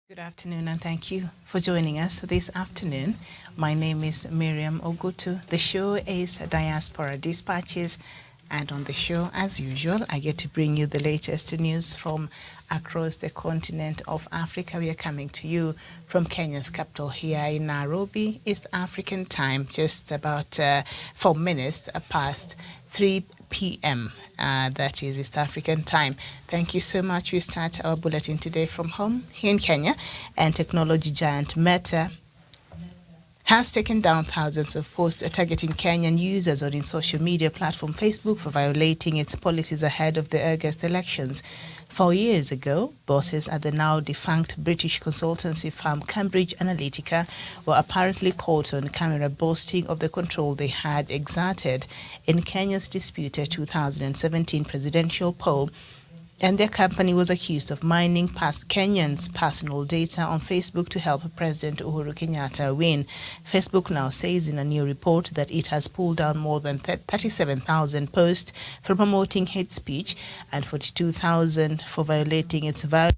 Good afternoon, and thank you for joining us this afternoon. My name is Miriam Ogutu. The show is Diaspora Dispatches, and on the show, as usual, I get to bring you the latest news from across the continent of Africa. We are coming to you from Kenya's capital here in Nairobi, East African time, just about 4 minutes past 3 p.m. That is East African time. Thank you so much. We start our bulletin today from home here in Kenya, and technology giant Meta has taken down thousands of posts targeting Kenyan users on its social media platform Facebook for violating its policies ahead of the August elections. 4 years ago, bosses at the now defunct British consultancy firm Cambridge Analytica were apparently caught on camera boasting of the control they had exerted in Kenya's disputed 2017 presidential poll, and their company was accused of mining past Kenyans' personal data on Facebook to help President Uhuru Kenyatta win. Facebook now says in a new report that it has pulled down more than 37,000 posts for promoting hate speech and 42,000 for violating its values.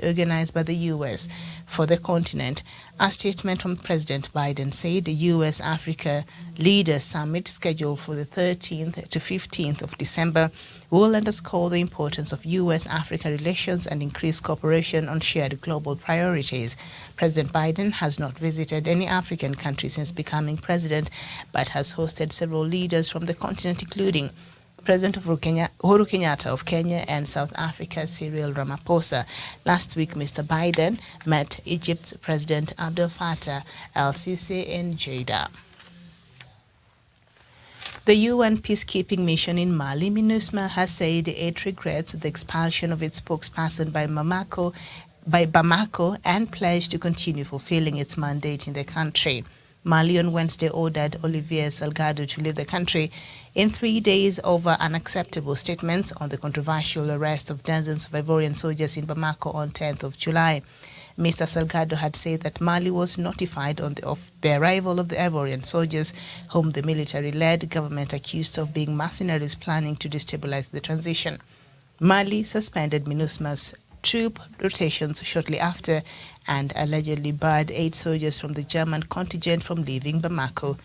Organized by the U.S. for the continent. A statement from President Biden said the U.S.-Africa Leaders Summit, scheduled for the 13th to 15th of December, will underscore the importance of U.S.-Africa relations and increase cooperation on shared global priorities. President Biden has not visited any African country since becoming president, but has hosted several leaders from the continent, including President Uhuru Kenyatta of Kenya and South Africa's Cyril Ramaphosa. Last week, Mr. Biden met Egypt's President Abdel Fattah el-Sisi in Jeddah. The UN peacekeeping mission in Mali, MINUSMA, has said it regrets the expulsion of its spokesperson by Bamako and pledged to continue fulfilling its mandate in the country. Mali on Wednesday ordered Olivier Salgado to leave the country in 3 days over unacceptable statements on the controversial arrest of dozens of Ivorian soldiers in Bamako on 10th of July. Mr. Salgado had said that Mali was notified of the arrival of the Ivorian soldiers, whom the military-led government accused of being mercenaries planning to destabilize the transition. Mali suspended MINUSMA's troop rotations shortly after and allegedly barred 8 soldiers from the German contingent from leaving Bamako.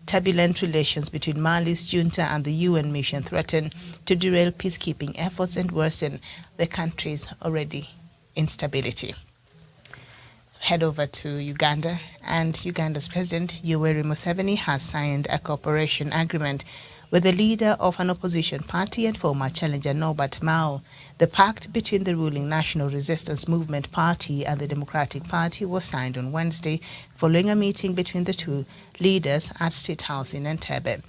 Turbulent relations between Mali's junta and the UN mission threaten to derail peacekeeping efforts and worsen the country's already instability. Head over to Uganda, and Uganda's President Yoweri Museveni has signed a cooperation agreement with the leader of an opposition party and former challenger Norbert Mao. The pact between the ruling National Resistance Movement Party and the Democratic Party was signed on Wednesday following a meeting between the two leaders at State House in Entebbe.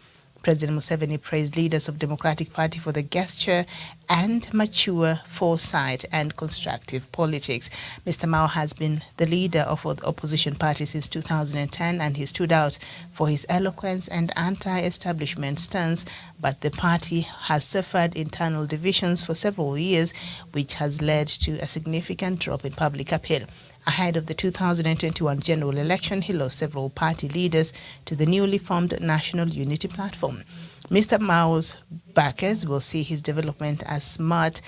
President Museveni praised leaders of Democratic Party for the gesture and mature foresight and constructive politics. Mr. Mao has been the leader of the opposition party since 2010, and he stood out for his eloquence and anti-establishment stance, but the party has suffered internal divisions for several years, which has led to a significant drop in public appeal. Ahead of the 2021 general election, he lost several party leaders to the newly formed National Unity Platform. Mr. Mao's backers will see his development as smart,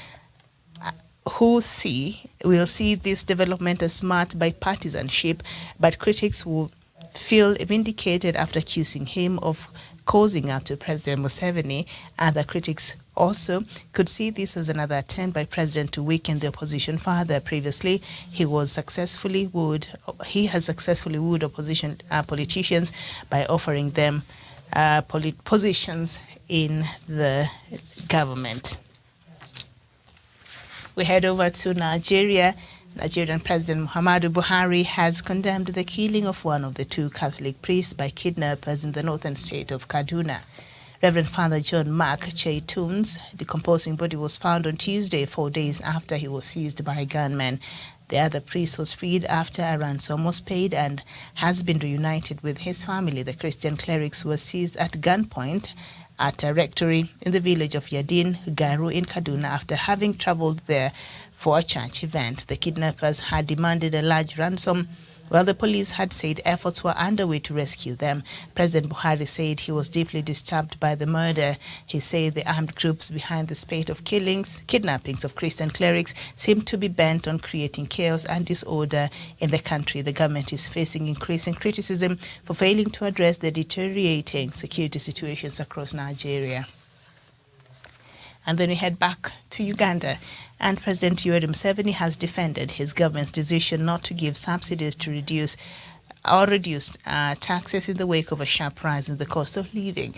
will see this development as smart bipartisanship, but critics will feel vindicated after accusing him of causing up to President Museveni. Other critics also could see this as another attempt by President to weaken the opposition further. Previously, he has successfully wooed opposition politicians by offering them positions in the government. We head over to Nigeria. Nigerian President Muhammadu Buhari has condemned the killing of one of the 2 Catholic priests by kidnappers in the northern state of Kaduna. Reverend Father John Mark Cheitun's decomposing body was found on Tuesday, 4 days after he was seized by gunmen. The other priest was freed after a ransom was paid and has been reunited with his family. The Christian clerics were seized at gunpoint at a rectory in the village of Yadin, Garu in Kaduna after having traveled there for a church event. The kidnappers had demanded a large ransom, while the police had said efforts were underway to rescue them. President Buhari said he was deeply disturbed by the murder. He said the armed groups behind the spate of kidnappings of Christian clerics seem to be bent on creating chaos and disorder in the country. The government is facing increasing criticism for failing to address the deteriorating security situations across Nigeria. And then we head back to Uganda, and President Yoweri Museveni has defended his government's decision not to give subsidies to reduce taxes in the wake of a sharp rise in the cost of living.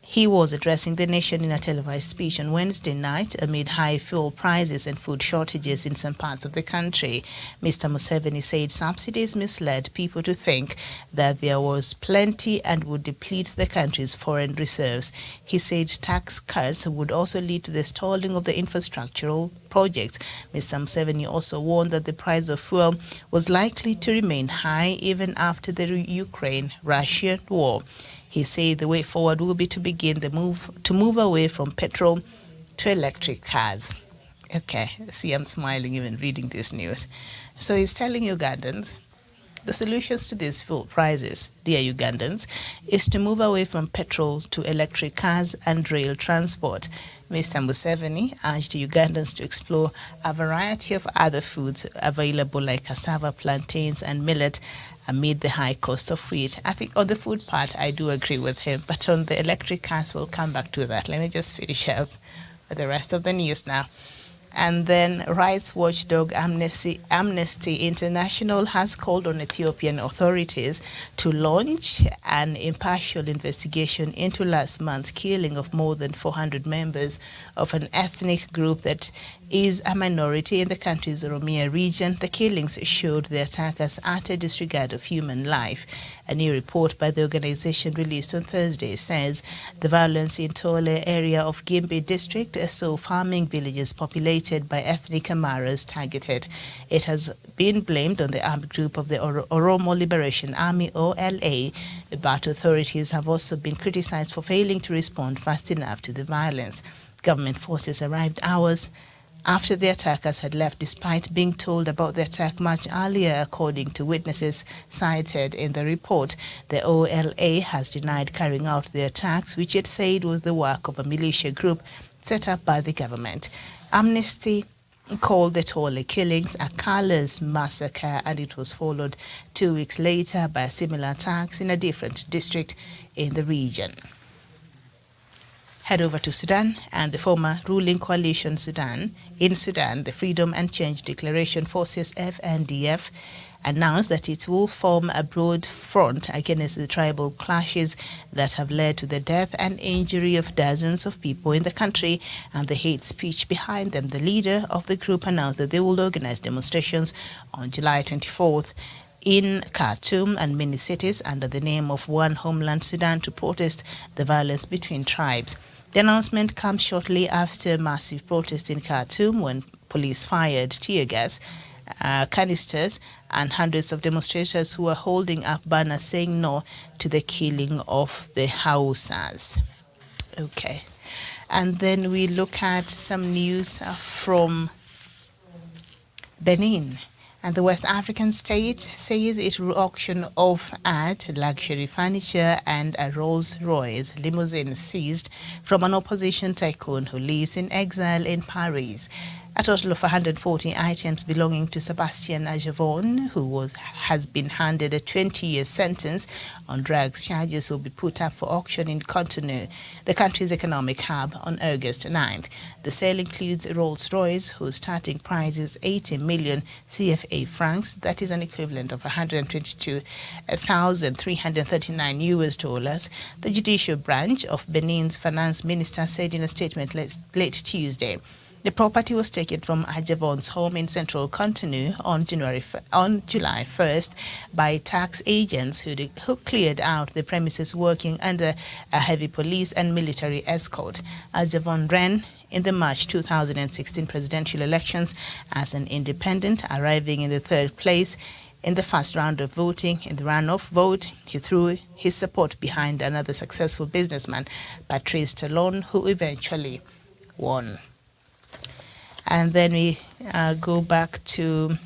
He was addressing the nation in a televised speech on Wednesday night amid high fuel prices and food shortages in some parts of the country. Mr. Museveni said subsidies misled people to think that there was plenty and would deplete the country's foreign reserves. He said tax cuts would also lead to the stalling of the infrastructural projects. Mr. Museveni also warned that the price of fuel was likely to remain high even after the Ukraine-Russia war. He said the way forward will be to begin the move away from petrol to electric cars. Okay, see, I'm smiling even reading this news. So he's telling Ugandans the solutions to these fuel prices, dear Ugandans, is to move away from petrol to electric cars and rail transport. Mr. Museveni urged Ugandans to explore a variety of other foods available like cassava, plantains, and millet amid the high cost of wheat. I think on the food part, I do agree with him, but on the electric cars, we'll come back to that. Let me just finish up with the rest of the news now. And then rights watchdog Amnesty International has called on Ethiopian authorities to launch an impartial investigation into last month's killing of more than 400 members of an ethnic group that is a minority in the country's Oromia region. The killings showed the attackers' utter disregard of human life. A new report by the organization released on Thursday says the violence in Tole area of Gimbi district saw farming villages populated by ethnic Amaras targeted. It has been blamed on the armed group of the Oromo Liberation Army, OLA, but authorities have also been criticized for failing to respond fast enough to the violence. Government forces arrived hours after the attackers had left, despite being told about the attack much earlier, according to witnesses cited in the report. The OLA has denied carrying out the attacks, which it said was the work of a militia group set up by the government. Amnesty called the Tole killings a callous massacre, and it was followed 2 weeks later by similar attacks in a different district in the region. Head over to Sudan, and the former ruling coalition in Sudan, the Freedom and Change Declaration Forces, FNDF, announced that it will form a broad front against the tribal clashes that have led to the death and injury of dozens of people in the country and the hate speech behind them. The leader of the group announced that they will organize demonstrations on July 24th in Khartoum and many cities under the name of One Homeland Sudan to protest the violence between tribes. The announcement comes shortly after massive protests in Khartoum when police fired tear gas, canisters, and hundreds of demonstrators who were holding up banners saying no to the killing of the Hausas. Okay. And then we look at some news from Benin. And the West African state says it will auction off art, luxury furniture, and a Rolls-Royce limousine seized from an opposition tycoon who lives in exile in Paris. A total of 140 items belonging to Sebastian Ajavon, who has been handed a 20-year sentence on drugs charges, will be put up for auction in Cotonou, the country's economic hub, on August 9th. The sale includes a Rolls-Royce, whose starting price is 80 million CFA francs, that is an equivalent of 122,339 US dollars. The judicial branch of Benin's finance minister said in a statement late Tuesday. The property was taken from Ajavon's home in central Cotonou on July 1st by tax agents who cleared out the premises working under a heavy police and military escort. Ajavon ran in the March 2016 presidential elections as an independent, arriving in the third place In the first round of voting, in the runoff vote, he threw his support behind another successful businessman, Patrice Talon, who eventually won. And then we go back to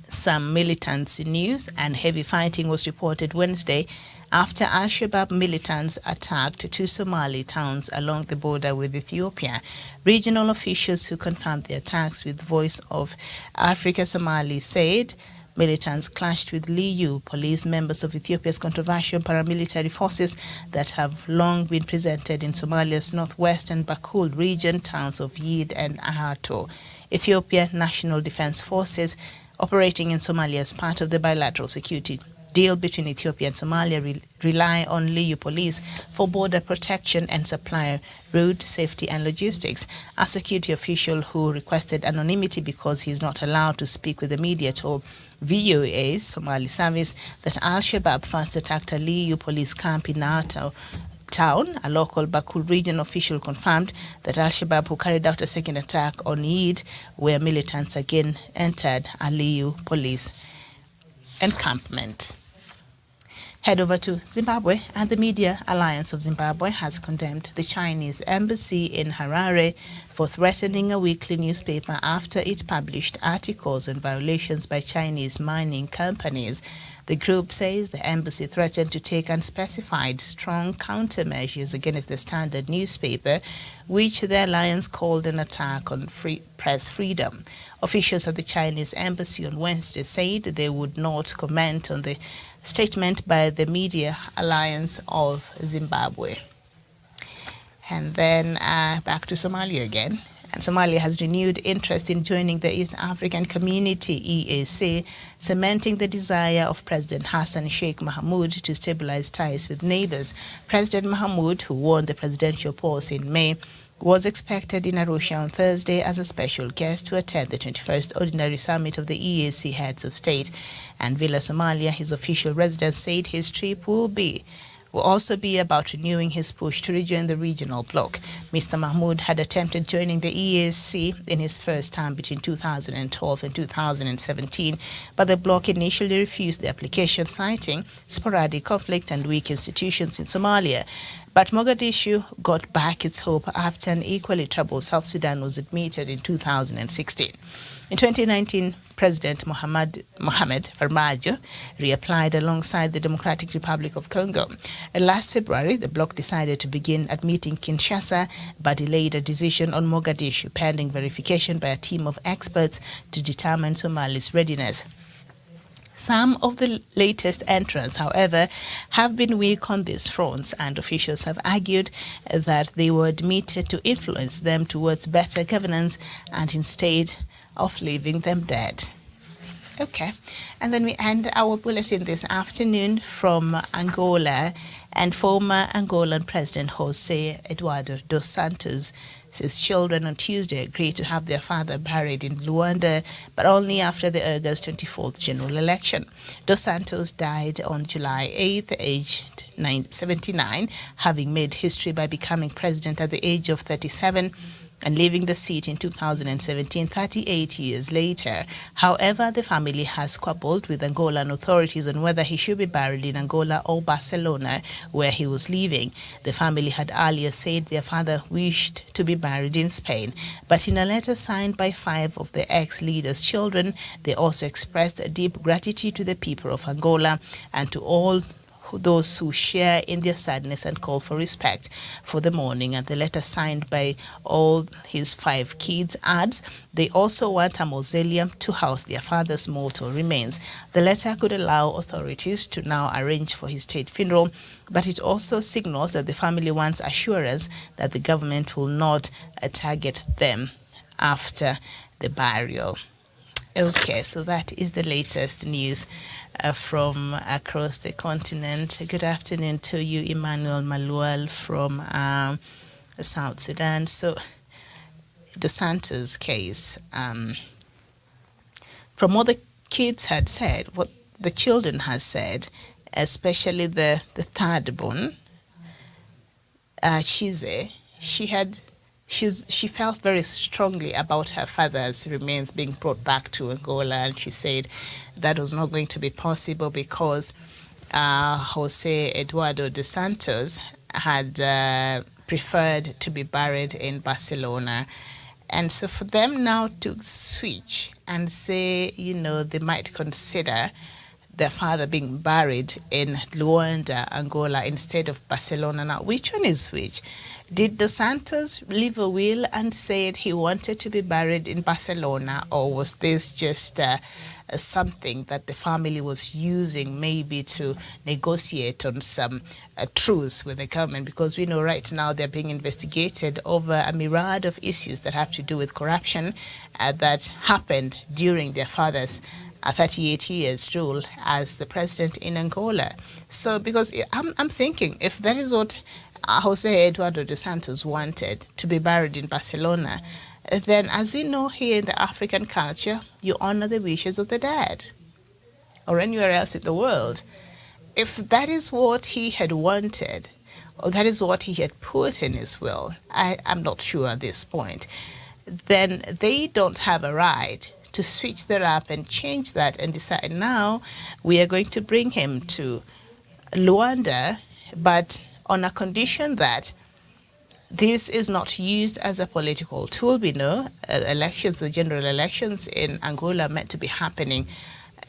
some militancy news, and heavy fighting was reported Wednesday after Al-Shabaab militants attacked two Somali towns along the border with Ethiopia. Regional officials who confirmed the attacks with Voice of Africa Somali said militants clashed with Liyu police, members of Ethiopia's controversial paramilitary forces that have long been presented in Somalia's northwestern Bakul region, towns of Yid and Ahato. Ethiopia National Defense Forces operating in Somalia as part of the bilateral security deal between Ethiopia and Somalia rely on Liyu police for border protection and supply road safety and logistics. A security official who requested anonymity because he is not allowed to speak with the media told VOA's Somali service that Al-Shabaab first attacked a Liyu police camp in Ahato town. A local Bakul region official confirmed that Al-Shabaab, who carried out a second attack on Eid, where militants again entered a Liyu police encampment. Head over to Zimbabwe, and the Media Alliance of Zimbabwe has condemned the Chinese embassy in Harare for threatening a weekly newspaper after it published articles on violations by Chinese mining companies. The group says the embassy threatened to take unspecified strong countermeasures against the Standard newspaper, which the alliance called an attack on press freedom. Officials at the Chinese embassy on Wednesday said they would not comment on the statement by the Media Alliance of Zimbabwe. And then back to Somalia again. And Somalia has renewed interest in joining the East African Community, EAC, cementing the desire of President Hassan Sheikh Mohamud to stabilize ties with neighbors. President Mohamud, who won the presidential polls in May, was expected in Arusha on Thursday as a special guest to attend the 21st Ordinary Summit of the EAC Heads of State. And Villa Somalia, his official residence, said his trip will also be about renewing his push to rejoin the regional bloc. Mr. Mahmoud had attempted joining the EAC in his first term between 2012 and 2017, but the bloc initially refused the application, citing sporadic conflict and weak institutions in Somalia. But Mogadishu got back its hope after an equally troubled South Sudan was admitted in 2016. In 2019, President Mohamed Farmajo reapplied alongside the Democratic Republic of Congo. Last February, the bloc decided to begin admitting Kinshasa, but delayed a decision on Mogadishu pending verification by a team of experts to determine Somali's readiness. Some of the latest entrants, however, have been weak on these fronts, and officials have argued that they were admitted to influence them towards better governance and instead of leaving them dead. Okay, and then we end our bulletin this afternoon from Angola, and former Angolan President Jose Eduardo dos Santos says children on Tuesday agreed to have their father buried in Luanda, but only after the August 24th general election. Dos Santos died on July 8th, aged 79, having made history by becoming president at the age of 37 and leaving the seat in 2017, 38 years later. However, the family has squabbled with Angolan authorities on whether he should be buried in Angola or Barcelona, where he was living. The family had earlier said their father wished to be buried in Spain, but in a letter signed by 5 of the ex-leader's children, they also expressed a deep gratitude to the people of Angola and to all those who share in their sadness and call for respect for the mourning. And the letter, signed by all his 5 kids, adds they also want a mausoleum to house their father's mortal remains. The letter could allow authorities to now arrange for his state funeral, but it also signals that the family wants assurance that the government will not target them after the burial. Okay, so that is the latest news from across the continent. Good afternoon to you, Emmanuel Maluel from South Sudan. So, Dos Santos case, from what the kids had said, what the children had said, especially the third born, Chize, she had she felt very strongly about her father's remains being brought back to Angola, and she said that was not going to be possible because Jose Eduardo dos Santos had preferred to be buried in Barcelona. And so for them now to switch and say, they might consider their father being buried in Luanda, Angola, instead of Barcelona. Now, which one is which? Did Dos Santos leave a will and said he wanted to be buried in Barcelona, or was this just something that the family was using maybe to negotiate on some truce with the government? Because we know right now they're being investigated over a myriad of issues that have to do with corruption that happened during their father's 38 years rule as the president in Angola. So because I'm thinking, if that is what Jose Eduardo dos Santos wanted, to be buried in Barcelona, then as we know here in the African culture, you honor the wishes of the dead, or anywhere else in the world. If that is what he had wanted, or that is what he had put in his will, I'm not sure at this point, then they don't have a right to switch that up and change that and decide now we are going to bring him to Luanda, but on a condition that this is not used as a political tool. We know elections, the general elections in Angola are meant to be happening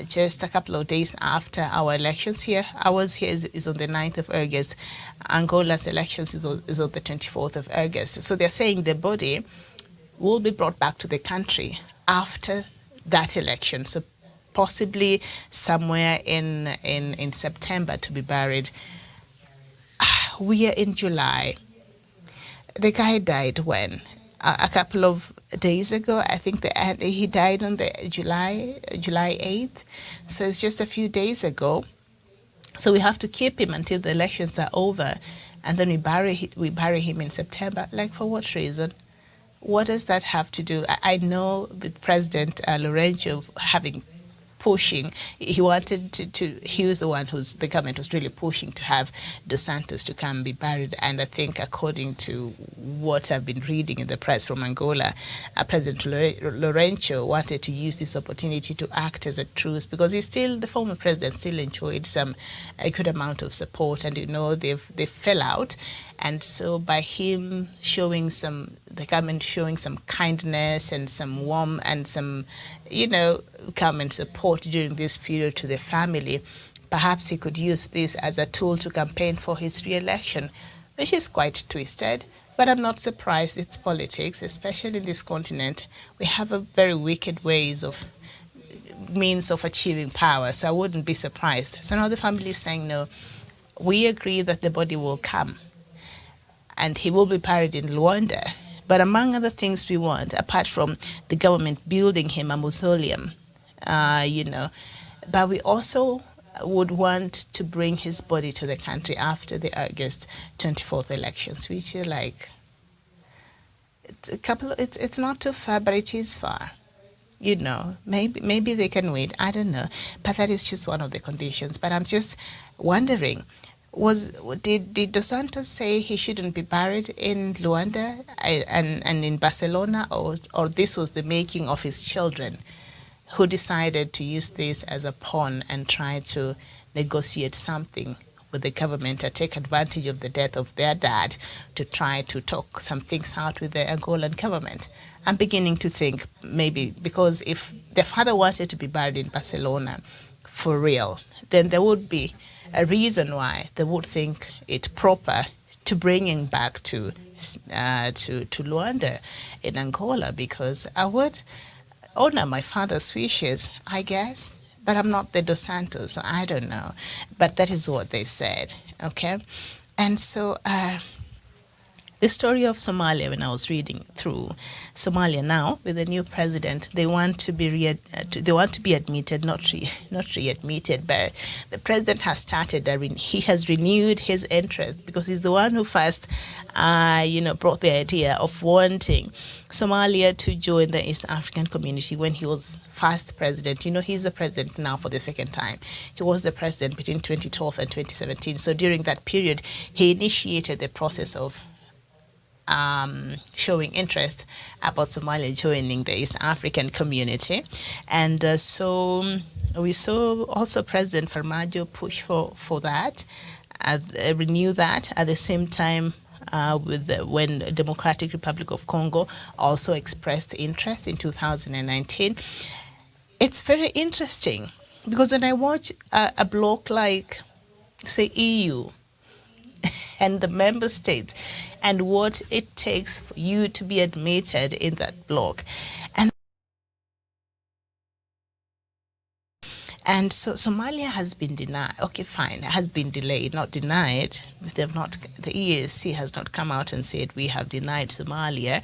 just a couple of days after our elections here. Ours here is on the 9th of August. Angola's elections is on the 24th of August. So they're saying the body will be brought back to the country after that election. So possibly somewhere in September to be buried. We are in July. The guy died when? A couple of days ago. I think he died on the July 8th. So it's just a few days ago. So we have to keep him until the elections are over, and then we bury him in September. Like, for what reason? What does that have to do? I know with President Lourenço pushing, he wanted he was the one the government was really pushing to have Dos Santos to come be buried. And I think according to what I've been reading in the press from Angola, President Lourenço wanted to use this opportunity to act as a truce, because the former president still enjoyed a good amount of support, and they fell out. And so by him the government showing some kindness and some warmth and some, government support during this period to the family, perhaps he could use this as a tool to campaign for his re-election, which is quite twisted. But I'm not surprised. It's politics, especially in this continent. We have a very wicked means of achieving power, so I wouldn't be surprised. So now the family is saying, no, we agree that the body will come and he will be buried in Luanda. But among other things we want, apart from the government building him a mausoleum, but we also would want to bring his body to the country after the August 24th elections, which are like, it's not too far, but it is far. Maybe they can wait. I don't know. But that is just one of the conditions. But I'm just wondering, did Dos Santos say he shouldn't be buried in Luanda and in Barcelona, or this was the making of his children who decided to use this as a pawn and try to negotiate something with the government or take advantage of the death of their dad to try to talk some things out with the Angolan government? I'm beginning to think maybe because if their father wanted to be buried in Barcelona for real, then there would be a reason why they would think it proper to bring him back to Luanda in Angola, because I would honor my father's wishes, I guess. But I'm not the Dos Santos, so I don't know. But that is what they said, okay? And so the story of Somalia, when I was reading through Somalia now, with the new president, they want to be admitted, not readmitted, but the president has started. He has renewed his interest because he's the one who first, brought the idea of wanting Somalia to join the East African community when he was first president. He's the president now for the second time. He was the president between 2012 and 2017. So during that period, he initiated the process of showing interest about Somalia joining the East African community. And so we saw also President Farmajo push for that, renew that. At the same time, when the Democratic Republic of Congo also expressed interest in 2019. It's very interesting because when I watch a bloc like, say, EU and the member states and what it takes for you to be admitted in that bloc, and so Somalia has been denied. Okay, fine, has been delayed, not denied. They've not. The EAC has not come out and said we have denied Somalia,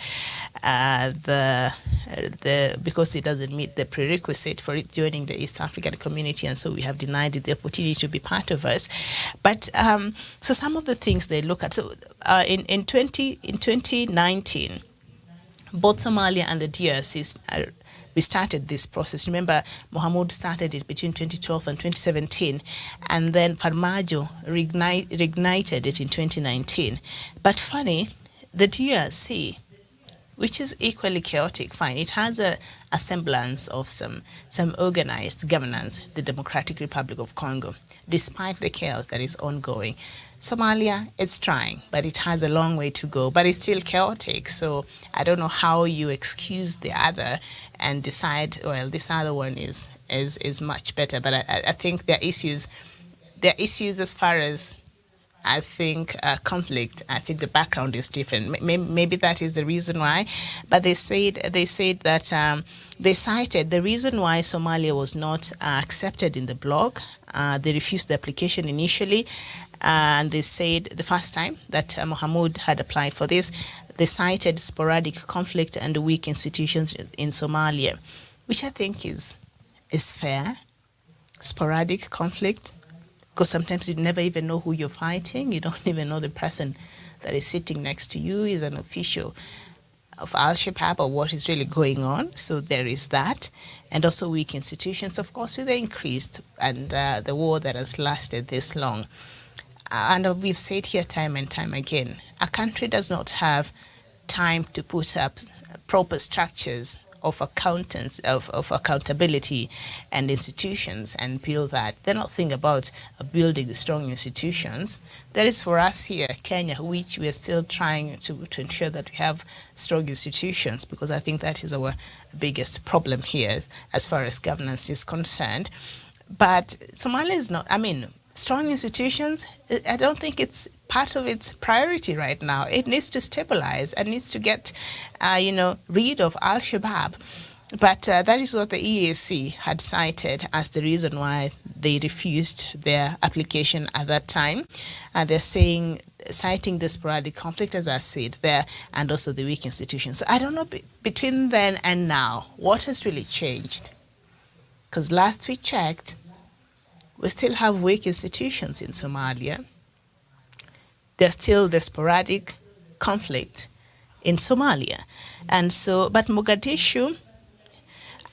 because it doesn't meet the prerequisite for it joining the East African community, and so we have denied it the opportunity to be part of us. But so some of the things they look at. So in 2019, both Somalia and the DRC we started this process. Remember, Mohamud started it between 2012 and 2017, and then Farmajo reignited it in 2019. But funny, the DRC, which is equally chaotic, fine, it has a semblance of some organized governance, the Democratic Republic of Congo, despite the chaos that is ongoing. Somalia, it's trying, but it has a long way to go, but it's still chaotic. So I don't know how you excuse the other and decide, well, this other one is much better. But I think there are issues as far as, I think, conflict. I think the background is different. Maybe that is the reason why. But they said that they cited the reason why Somalia was not accepted in the bloc. They refused the application initially. And they said the first time that Mohamud had applied for this, they cited sporadic conflict and weak institutions in Somalia, which I think is fair. Sporadic conflict, because sometimes you never even know who you're fighting. You don't even know the person that is sitting next to you is an official of Al-Shabaab or what is really going on. So there is that. And also weak institutions, of course, with the increased and the war that has lasted this long. And we've said here time and time again, a country does not have time to put up proper structures of accountability and institutions and build that. They're not thinking about building the strong institutions. That is for us here, Kenya, which we are still trying to ensure that we have strong institutions, because I think that is our biggest problem here as far as governance is concerned. But Somalia is not, strong institutions, I don't think it's part of its priority right now. It needs to stabilize and needs to get, rid of Al-Shabaab. But that is what the EAC had cited as the reason why they refused their application at that time. They're citing the sporadic conflict, as I said there, and also the weak institutions. So I don't know, between then and now, what has really changed? Because last we checked, we still have weak institutions in Somalia. There's still the sporadic conflict in Somalia. And so, but Mogadishu,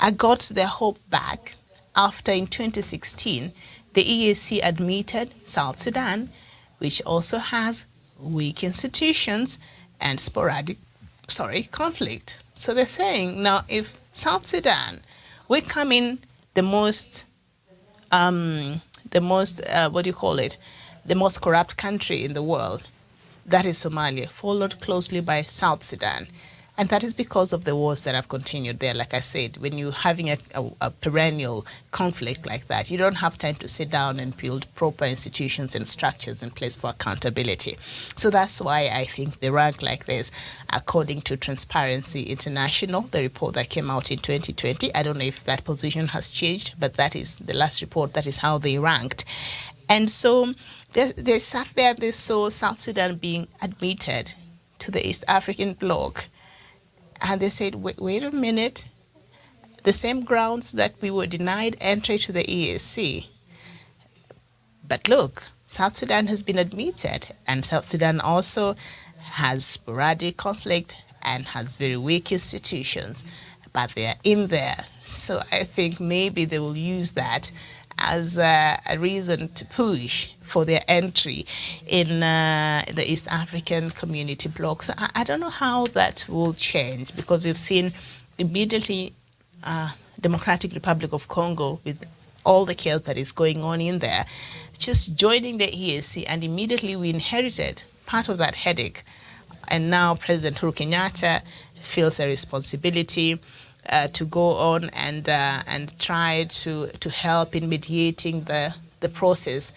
I got their hope back after in 2016, the EAC admitted South Sudan, which also has weak institutions and sporadic, conflict. So they're saying now if South Sudan, we come in the most corrupt country in the world, that is Somalia, followed closely by South Sudan. And that is because of the wars that have continued there. Like I said, when you're having a perennial conflict like that, you don't have time to sit down and build proper institutions and structures in place for accountability. So that's why I think they rank like this, according to Transparency International, the report that came out in 2020. I don't know if that position has changed, but that is the last report. That is how they ranked. And so they sat there and they saw South Sudan being admitted to the East African bloc. And they said, wait a minute, the same grounds that we were denied entry to the EAC. But look, South Sudan has been admitted, and South Sudan also has sporadic conflict and has very weak institutions, but they are in there. So I think maybe they will use that as a reason to push for their entry in the East African Community Bloc. So I don't know how that will change, because we've seen immediately Democratic Republic of Congo, with all the chaos that is going on in there, just joining the EAC, and immediately we inherited part of that headache. And now President Uhuru Kenyatta feels a responsibility to go on and try to help in mediating the process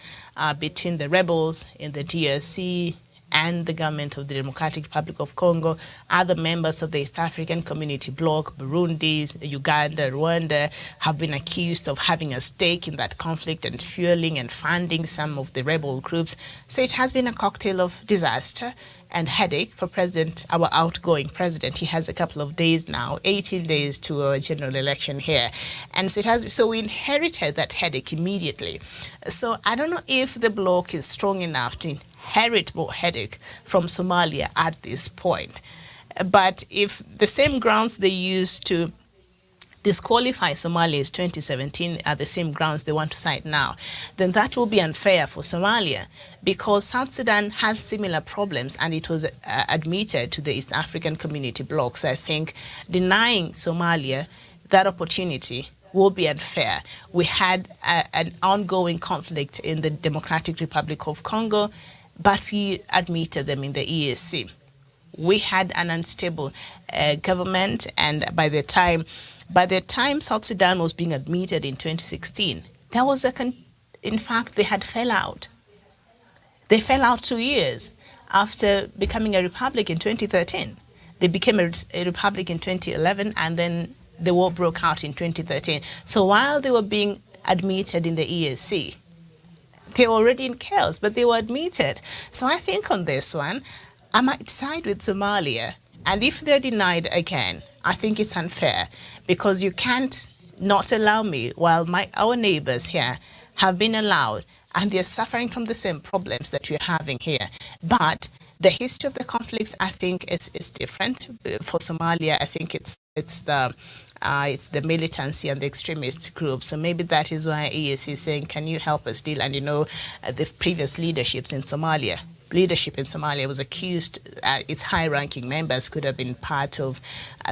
between the rebels in the DRC and the government of the Democratic Republic of Congo. Other members of the East African Community Bloc, Burundi, Uganda, Rwanda, have been accused of having a stake in that conflict and fueling and funding some of the rebel groups. So it has been a cocktail of disaster and headache for our outgoing president. He has a couple of days now, 18 days to a general election here. And so we inherited that headache immediately. So I don't know if the bloc is strong enough to inherit more headache from Somalia at this point. But if the same grounds they used to disqualify Somalia's 2017 are the same grounds they want to cite now, then that will be unfair for Somalia, because South Sudan has similar problems and it was admitted to the East African Community Bloc. So I think denying Somalia that opportunity will be unfair. We had an ongoing conflict in the Democratic Republic of Congo, but we admitted them in the EAC. We had an unstable government, and by the time South Sudan was being admitted in 2016, there was in fact, they had fell out. They fell out 2 years after becoming a republic in 2013. They became a republic in 2011, and then the war broke out in 2013. So while they were being admitted in the EAC, they were already in chaos, but they were admitted. So I think on this one, I might side with Somalia. And if they're denied again, I think it's unfair, because you can't not allow me while our neighbors here have been allowed, and they're suffering from the same problems that we're having here. But the history of the conflicts, I think, is different. For Somalia, I think it's the militancy and the extremist groups. So maybe that is why EAC is saying, can you help us deal? And the previous leadership in Somalia was accused, its high-ranking members could have been part of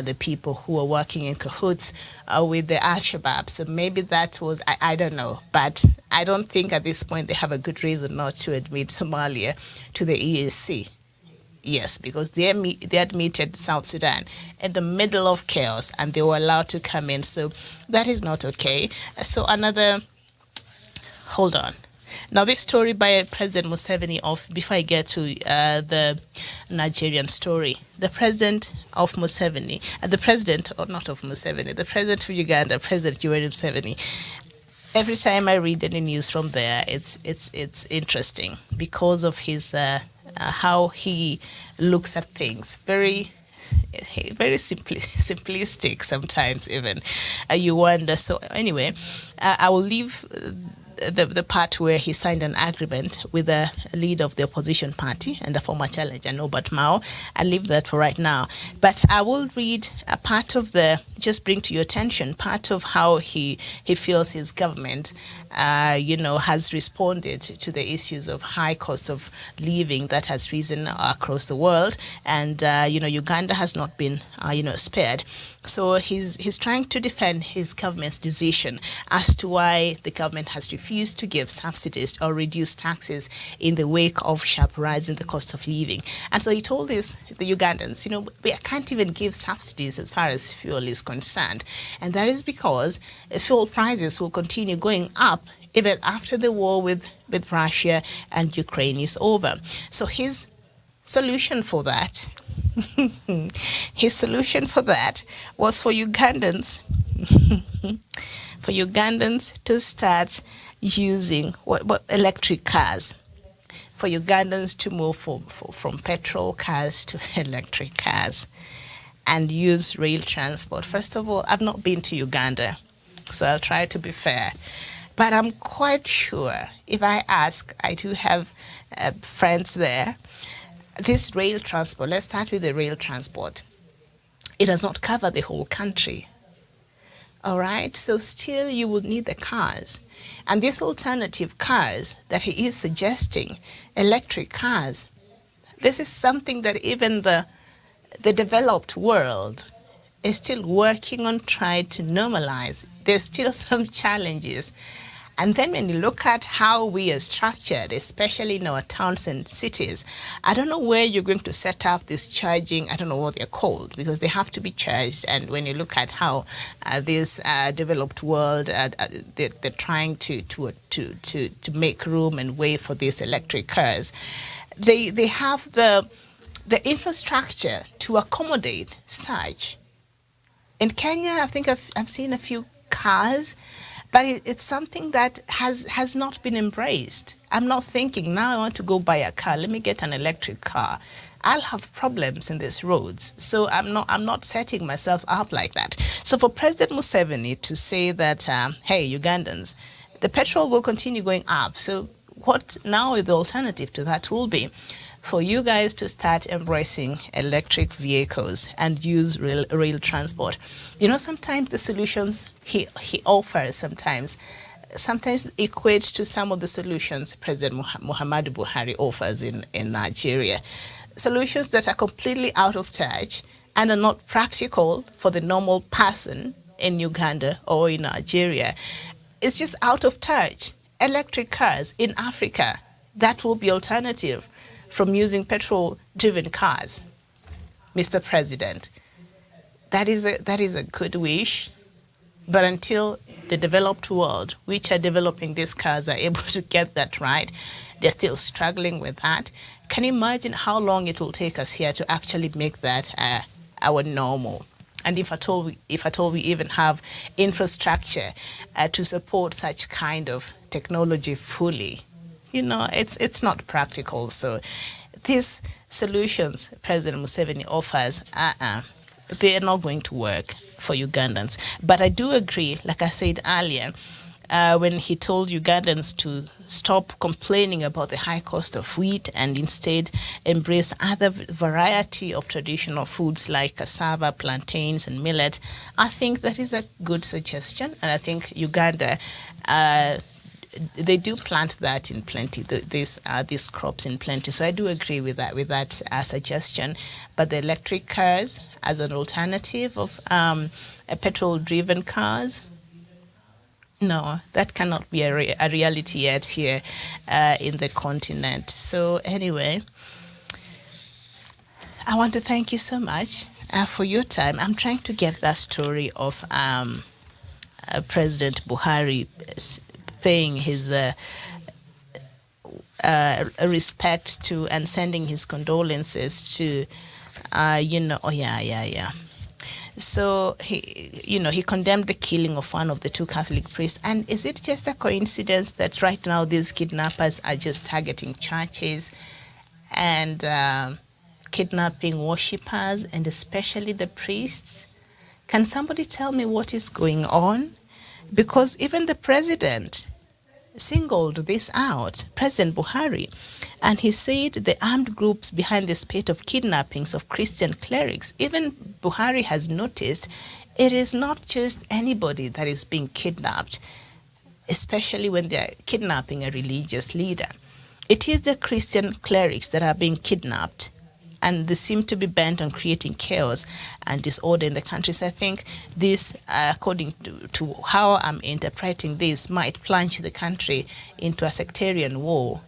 the people who were working in cahoots with the Al-Shabaab. So maybe that was, I don't know. But I don't think at this point they have a good reason not to admit Somalia to the EAC. Yes, because they admitted South Sudan in the middle of chaos, and they were allowed to come in. So that is not okay. So hold on. Now, this story by President Museveni before I get to the Nigerian story, the president of Museveni, the president of Uganda, President Yoweri Museveni. Every time I read any news from there, it's interesting because of his how he looks at things. Very simplistic sometimes even. You wonder. So anyway, I will leave the part where he signed an agreement with the leader of the opposition party and the former challenger, Norbert Mao. I'll leave that for right now. But I will read a part of just bring to your attention part of how he feels his government, has responded to the issues of high cost of living that has risen across the world. And, Uganda has not been, spared. So he's trying to defend his government's decision as to why the government has refused to give subsidies or reduce taxes in the wake of sharp rise in the cost of living. And so he told the Ugandans, we can't even give subsidies as far as fuel is concerned. And that is because fuel prices will continue going up even after the war with Russia and Ukraine is over. So his solution for that was for Ugandans to start using electric cars, for Ugandans to move from petrol cars to electric cars and use rail transport. First of all, I've not been to Uganda, so I'll try to be fair. But I'm quite sure, if I ask, I do have friends there, this rail transport, let's start with the rail transport. It does not cover the whole country. All right? So still you would need the cars. And these alternative cars that he is suggesting, electric cars, this is something that even the developed world is still working on trying to normalize. There's still some challenges. And then when you look at how we are structured, especially in our towns and cities, I don't know where you're going to set up this charging, I don't know what they're called, because they have to be charged. And when you look at how this developed world, they're trying to make room and way for these electric cars, they have the infrastructure to accommodate such. In Kenya, I think I've seen a few cars, but it's something that has not been embraced. I'm not thinking, now I want to go buy a car, let me get an electric car. I'll have problems in these roads. So I'm not setting myself up like that. So for President Museveni to say that, hey, Ugandans, the petrol will continue going up. So what now the alternative to that will be for you guys to start embracing electric vehicles and use rail transport. You know, sometimes the solutions he offers sometimes equate to some of the solutions President Muhammadu Buhari offers in Nigeria. Solutions that are completely out of touch and are not practical for the normal person in Uganda or in Nigeria. It's just out of touch. Electric cars in Africa, that will be alternative from using petrol-driven cars, Mr. President. That is a good wish, but until the developed world, which are developing these cars, are able to get that right, they're still struggling with that. Can you imagine how long it will take us here to actually make that our normal? And if at all we even have infrastructure to support such kind of technology fully, you know, it's not practical. So these solutions President Museveni offers, they are not going to work for Ugandans. But I do agree, like I said earlier, when he told Ugandans to stop complaining about the high cost of wheat and instead embrace other variety of traditional foods like cassava, plantains, and millet, I think that is a good suggestion. And I think Uganda, they do plant that in plenty, these crops in plenty. So I do agree with that suggestion. But the electric cars as an alternative of petrol-driven cars, no, that cannot be a reality yet here in the continent. So anyway, I want to thank you so much for your time. I'm trying to get that story of President Buhari paying his respect to and sending his condolences to, So he condemned the killing of one of the two Catholic priests. And is it just a coincidence that right now these kidnappers are just targeting churches and kidnapping worshippers, and especially the priests? Can somebody tell me what is going on? Because even the president singled this out, President Buhari, and he said the armed groups behind the spate of kidnappings of Christian clerics. Even Buhari has noticed it is not just anybody that is being kidnapped, especially when they are kidnapping a religious leader. It is the Christian clerics that are being kidnapped, and they seem to be bent on creating chaos and disorder in the country. So I think this, according to how I'm interpreting this, might plunge the country into a sectarian war,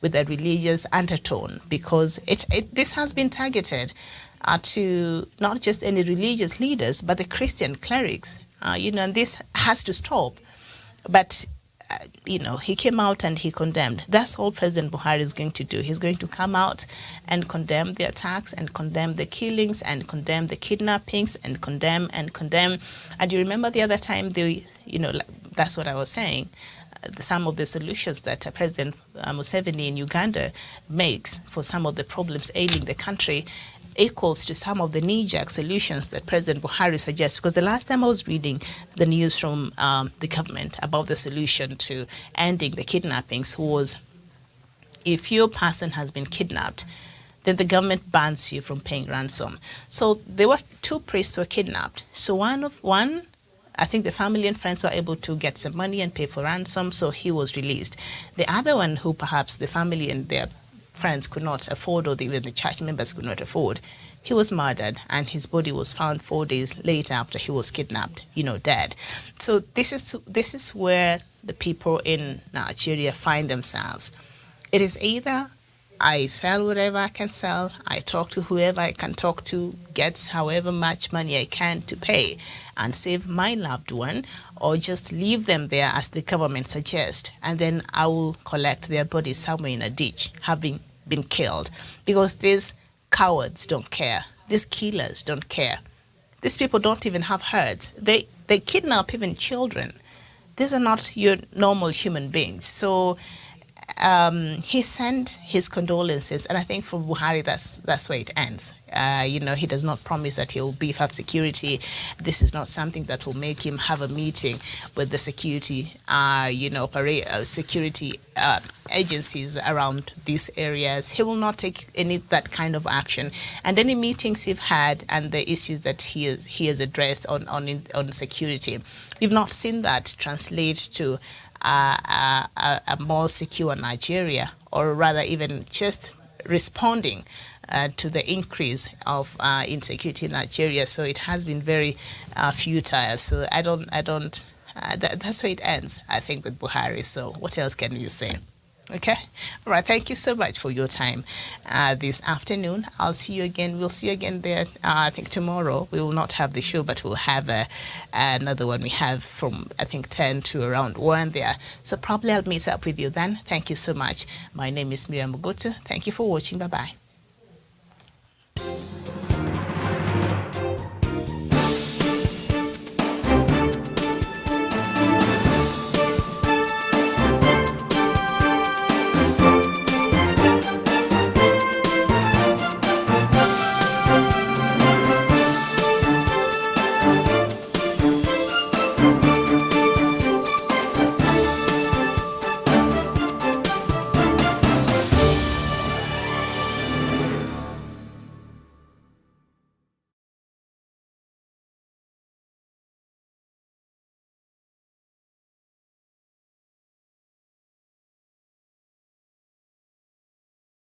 with a religious undertone, because this has been targeted to not just any religious leaders, but the Christian clerics. And this has to stop. But he came out and he condemned. That's all President Buhari is going to do. He's going to come out and condemn the attacks and condemn the killings and condemn the kidnappings and condemn. And you remember the other time, that's what I was saying. Some of the solutions that President Museveni in Uganda makes for some of the problems ailing the country equals to some of the knee-jerk solutions that President Buhari suggests. Because the last time I was reading the news from the government about the solution to ending the kidnappings was, if your person has been kidnapped, then the government bans you from paying ransom. So there were two priests who were kidnapped. So one I think the family and friends were able to get some money and pay for ransom, so he was released. The other one who perhaps the family and their friends could not afford, or even the church members could not afford, he was murdered, and his body was found 4 days later after he was kidnapped, dead. So this is where the people in Nigeria find themselves. It is either I sell whatever I can sell, I talk to whoever I can talk to, get however much money I can to pay and save my loved one, or just leave them there as the government suggests, and then I will collect their bodies somewhere in a ditch, having been killed. Because these cowards don't care. These killers don't care. These people don't even have herds. They kidnap even children. These are not your normal human beings. So he sent his condolences, and I think for Buhari, that's where it ends. He does not promise that he'll beef up security. This is not something that will make him have a meeting with the security, security agencies around these areas. He will not take any that kind of action. And any meetings he's had and the issues that he has addressed on security, we've not seen that translate to a more secure Nigeria, or rather even just responding to the increase of insecurity in Nigeria. So it has been very futile. So that's where it ends, I think, with Buhari. So what else can you say? Okay. All right. Thank you so much for your time this afternoon. I'll see you again. We'll see you again there. I think tomorrow we will not have the show, but we'll have another one. We have from, I think, 10 to around 1 there. So probably I'll meet up with you then. Thank you so much. My name is Miriam Mugutu. Thank you for watching. Bye-bye.